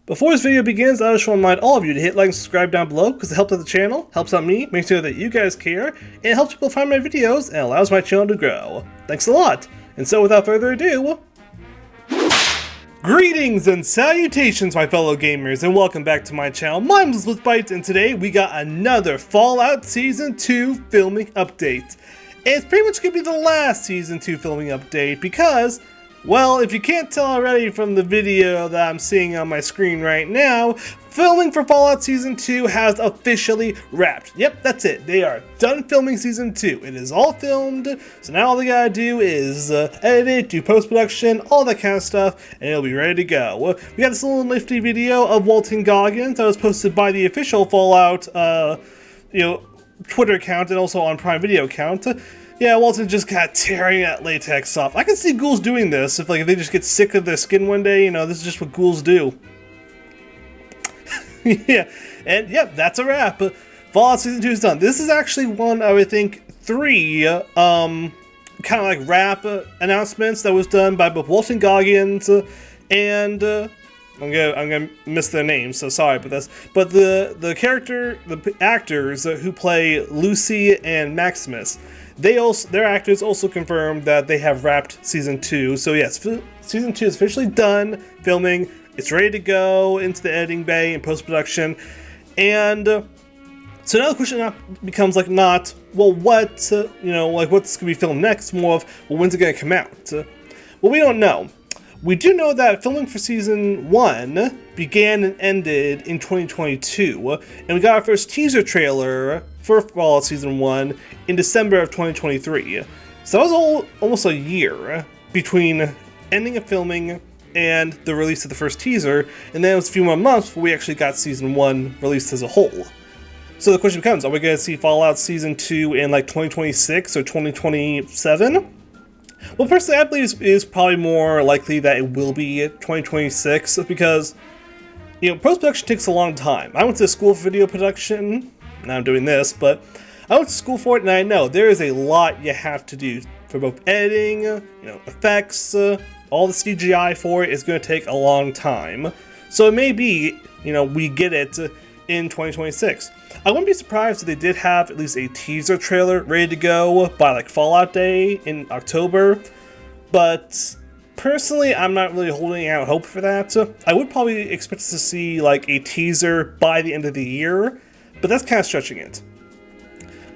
Before this video begins, I just want to remind all of you to hit like and subscribe down below because it helps out the channel, helps out me, makes sure that you guys care, and it helps people find my videos and allows my channel to grow. Thanks a lot! And so without further ado, greetings and salutations my fellow gamers and welcome back to my channel. My name is Blitzbytes and today we got another Fallout Season 2 filming update. And it's pretty much going to be the last Season 2 filming update because, well, if you can't tell already from the video that I'm seeing on my screen right now, filming for Fallout Season 2 has officially wrapped. Yep, that's it. They are done filming Season 2. It is all filmed, so now all they gotta do is edit it, do post-production, all that kind of stuff, and it'll be ready to go. We got this little nifty video of Walton Goggins that was posted by the official Fallout, Twitter account and also on Prime Video account. Yeah, Walton just got tearing that latex off. I can see ghouls doing this if they just get sick of their skin one day. You know, this is just what ghouls do. Yeah, and yep, that's a wrap. Fallout Season 2 is done. This is actually one of, I think, 3 kind of like wrap announcements that was done by both Walton Goggins and I'm gonna miss their names, so sorry about this. But the actors who play Lucy and Maximus, their actors also confirmed that they have wrapped Season 2. So yes, Season 2 is officially done filming. It's ready to go into the editing bay and post-production. And so now the question becomes well, what's gonna be filmed next? More of, well, when's it gonna come out? Well, we don't know. We do know that filming for Season 1 began and ended in 2022, and we got our first teaser trailer for Fallout Season 1 in December of 2023. So that was almost a year between ending of filming and the release of the first teaser, and then it was a few more months before we actually got Season 1 released as a whole. So the question becomes, are we going to see Fallout Season 2 in 2026 or 2027? Well, personally, I believe it's probably more likely that it will be 2026 because, post-production takes a long time. I went to school for video production, now I'm doing this, but I went to school for it and I know there is a lot you have to do for both editing, effects, all the CGI for it is going to take a long time. So it may be, we get it in 2026. I wouldn't be surprised if they did have at least a teaser trailer ready to go by Fallout Day in October, but personally I'm not really holding out hope for that. I would probably expect to see a teaser by the end of the year, but that's kind of stretching it.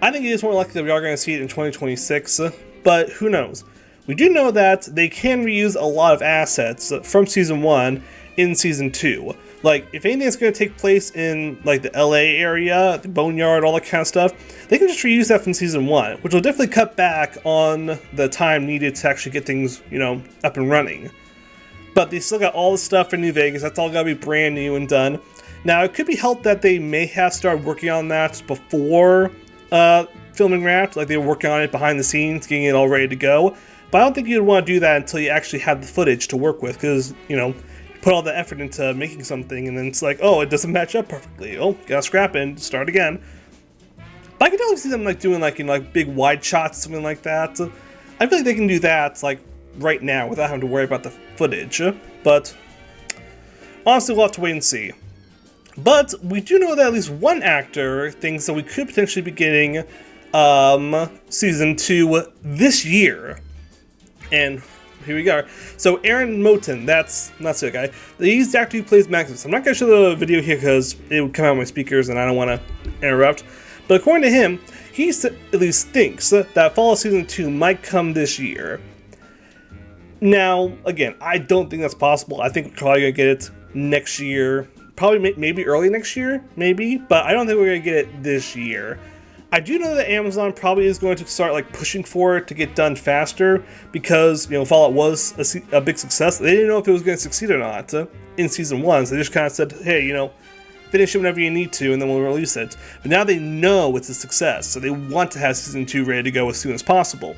I think it is more likely that we are going to see it in 2026, but who knows. We do know that they can reuse a lot of assets from Season 1 in Season 2. If anything that's going to take place in the LA area, the Boneyard, all that kind of stuff, they can just reuse that from Season 1, which will definitely cut back on the time needed to actually get things, up and running. But they still got all the stuff for New Vegas, that's all got to be brand new and done. Now, it could be helped that they may have started working on that before filming wrapped, they were working on it behind the scenes, getting it all ready to go. But I don't think you'd want to do that until you actually have the footage to work with, because, put all the effort into making something and then it's oh, it doesn't match up perfectly. Oh, gotta scrap it and start again. But I can definitely see them doing in big wide shots, something like that. I feel like they can do that right now without having to worry about the footage. But honestly, we'll have to wait and see. But we do know that at least one actor thinks that we could potentially be getting Season 2 this year. And here we go. So Aaron Moten, that's the guy. He's the actor who plays Maximus. I'm not going to show the video here because it would come out on my speakers and I don't want to interrupt. But according to him, he at least thinks that Fallout Season 2 might come this year. Now, again, I don't think that's possible. I think we're probably going to get it next year. Probably maybe early next year, maybe. But I don't think we're going to get it this year. I do know that Amazon probably is going to start pushing for it to get done faster because Fallout was a big success. They didn't know if it was going to succeed or not in Season 1, so they just kind of said, hey, finish it whenever you need to and then we'll release it. But now they know it's a success, so they want to have Season 2 ready to go as soon as possible.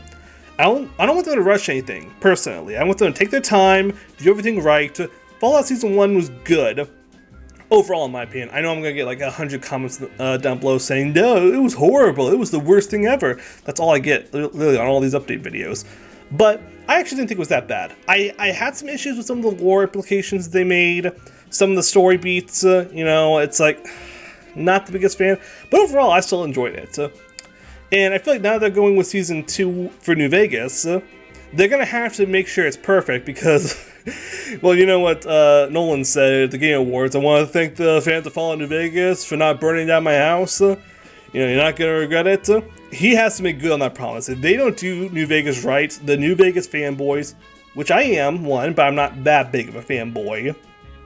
I don't want them to rush anything, personally. I want them to take their time, do everything right. Fallout Season 1 was good. Overall, in my opinion. I know I'm going to get 100 comments down below saying, no, it was horrible, it was the worst thing ever. That's all I get, literally, on all these update videos. But I actually didn't think it was that bad. I had some issues with some of the lore implications they made. some of the story beats, it's like not the biggest fan, but overall I still enjoyed it. And I feel like now they're going with season 2 for New Vegas, they're gonna have to make sure it's perfect because, well, you know what Nolan said at the Game Awards. I want to thank the fans of Fallout New Vegas for not burning down my house. You're not gonna regret it. He has to make good on that promise. If they don't do New Vegas right, the New Vegas fanboys, which I am one, but I'm not that big of a fanboy.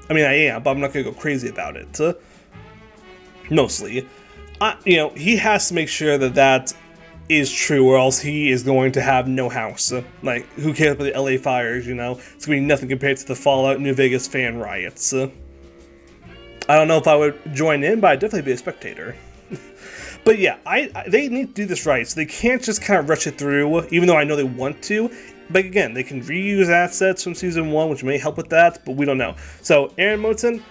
I mean, I am, but I'm not gonna go crazy about it. Mostly, he has to make sure that that is true, or else he is going to have no house. Like, who cares about the LA fires, It's gonna be nothing compared to the Fallout New Vegas fan riots. I don't know if I would join in, but I'd definitely be a spectator. But yeah, they need to do this right, so they can't just kind of rush it through, even though I know they want to. But again, they can reuse assets from Season 1, which may help with that, but we don't know. So, Aaron Moten,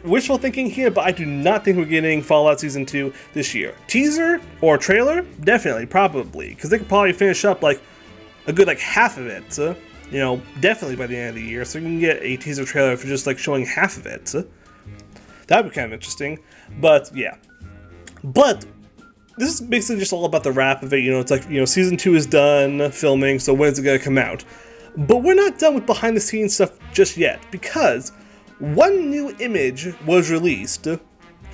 wishful thinking here, but I do not think we're getting Fallout Season 2 this year. Teaser or trailer? Definitely, probably, because they could probably finish up like a good half of it, definitely by the end of the year, so you can get a teaser trailer for just showing half of it. That would be kind of interesting, but yeah. But this is basically just all about the wrap of it, it's Season 2 is done filming, so when's it going to come out? But we're not done with behind the scenes stuff just yet, because one new image was released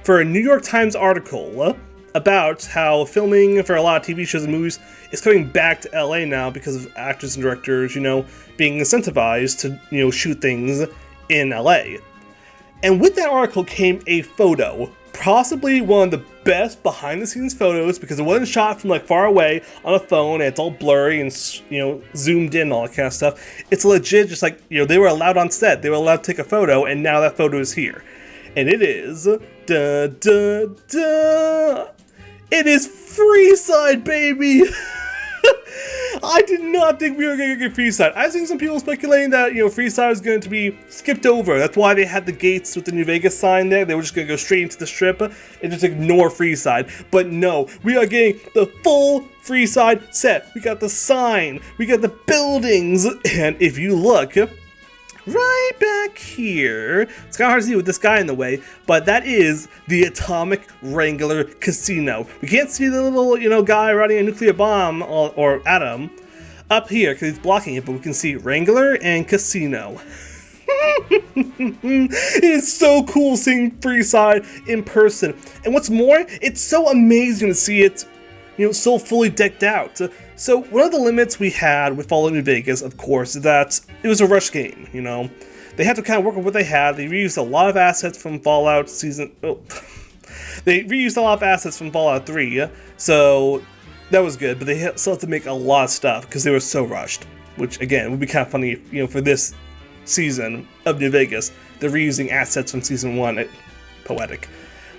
for a New York Times article about how filming for a lot of TV shows and movies is coming back to LA now because of actors and directors, being incentivized to, shoot things in LA. And with that article came a photo, possibly one of the best behind the scenes photos, because it wasn't shot from far away on a phone and it's all blurry and zoomed in and all that kind of stuff. It's legit, just they were allowed on set, they were allowed to take a photo, and now that photo is here. And it is it is Freeside, baby. I did not think we were going to get Freeside. I've seen some people speculating that, Freeside was going to be skipped over. That's why they had the gates with the New Vegas sign there. They were just going to go straight into the strip and just ignore Freeside. But no, we are getting the full Freeside set. We got the sign, we got the buildings, and if you look right back here, it's kind of hard to see with this guy in the way, but that is the Atomic Wrangler Casino. We can't see the little, guy riding a nuclear bomb or atom up here because he's blocking it, but we can see Wrangler and Casino. It is so cool seeing Freeside in person. And what's more, it's so amazing to see it, so fully decked out. So one of the limits we had with Fallout New Vegas, of course, is that it was a rush game, They had to kind of work with what they had. They reused a lot of assets from Fallout They reused a lot of assets from Fallout 3, so that was good, but they still had to make a lot of stuff because they were so rushed, which, again, would be kind of funny, for this season of New Vegas, they're reusing assets from Season 1. Poetic.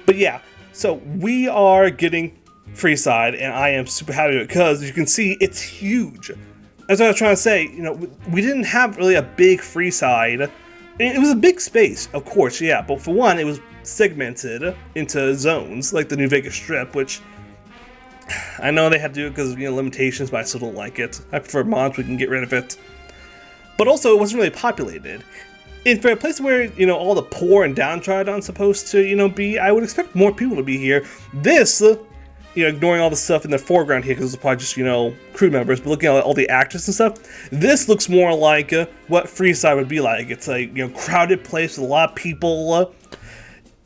But yeah, so we are getting Freeside, and I am super happy with it because, as you can see, it's huge. That's what I was trying to say. We didn't have really a big Freeside. It was a big space, of course, yeah, but for one, it was segmented into zones, like the New Vegas Strip, which I know they had to do it because of limitations, but I still don't like it. I prefer mods, we can get rid of it. But also, it wasn't really populated. And for a place where, all the poor and downtrodden are supposed to, be, I would expect more people to be here. This, ignoring all the stuff in the foreground here, because it's probably just, crew members, but looking at all the actors and stuff, this looks more like what Freeside would be like. It's a, crowded place with a lot of people,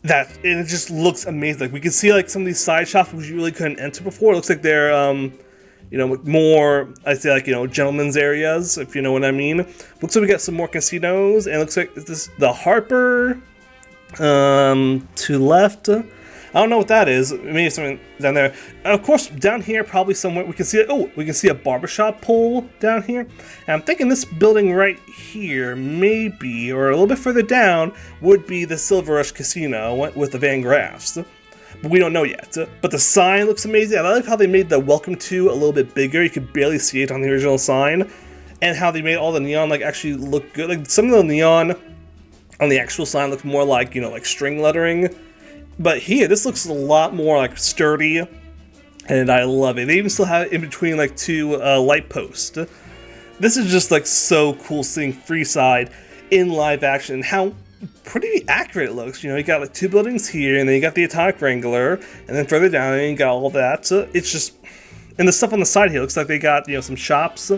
and it just looks amazing. We can see, some of these side shops which you really couldn't enter before. It looks like they're, more, I'd say, gentlemen's areas, if you know what I mean. Looks like we got some more casinos, and it looks like, is this the Harper, to left? I don't know what that is. Maybe something down there. Of course, down here, probably somewhere, we can see we can see a barbershop pole down here. And I'm thinking this building right here, maybe, or a little bit further down, would be the Silver Rush Casino with the Van Graffs. But we don't know yet. But the sign looks amazing. I like how they made the welcome to a little bit bigger. You could barely see it on the original sign. And how they made all the neon actually look good. Some of the neon on the actual sign looks more like, string lettering. But here, this looks a lot more sturdy, and I love it. They even still have it in between two light posts. This is just so cool seeing Freeside in live action, and how pretty accurate looks. You know, you got like 2 buildings here, and then you got the Atomic Wrangler, and then further down you got all that. It's just, and the stuff on the side here looks like they got, you know, some shops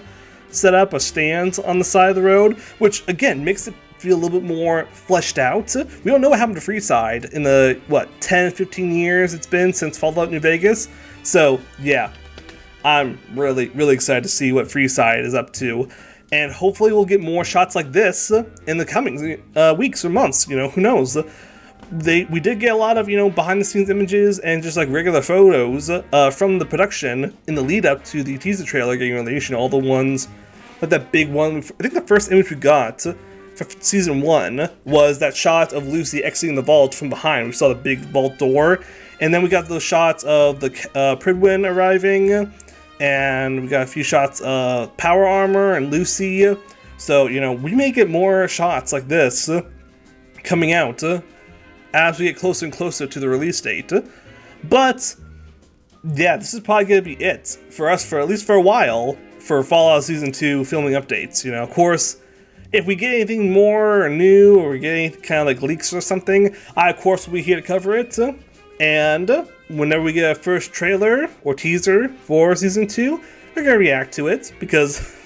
set up, a stand on the side of the road, which again makes it feel a little bit more fleshed out. We don't know what happened to Freeside in the, 10, 15 years it's been since Fallout New Vegas. So yeah, I'm really, really excited to see what Freeside is up to. And hopefully we'll get more shots like this in the coming weeks or months, you know, who knows. We did get a lot of, you know, behind the scenes images and just like regular photos from the production in the lead up to the teaser trailer getting released. You know, all the ones, like that big one. I think the first image we got for season 1 was that shot of Lucy exiting the vault from behind. We saw the big vault door, and then we got those shots of the Pridwin arriving, and we got a few shots of Power Armor and Lucy. So, you know, we may get more shots like this coming out as we get closer and closer to the release date. But yeah, this is probably going to be it for us, for at least for a while, for Fallout Season 2 filming updates. You know, of course, if we get anything more or new, or we get any kind of like leaks or something, I of course will be here to cover it. And whenever we get a first trailer or teaser for Season 2, we're going to react to it, because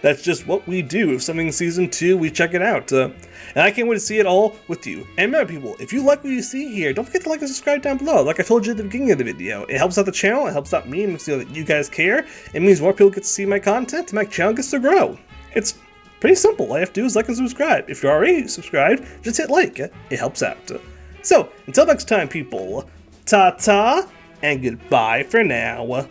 that's just what we do. If something's Season 2, we check it out. And I can't wait to see it all with you. And remember, people, if you like what you see here, don't forget to like and subscribe down below. Like I told you at the beginning of the video, it helps out the channel, it helps out me, and makes you know that you guys care. It means more people get to see my content, and my channel gets to grow. It's pretty simple. All you have to do is like and subscribe. If you're already subscribed, just hit like. It helps out. So, until next time, people, ta-ta, and goodbye for now.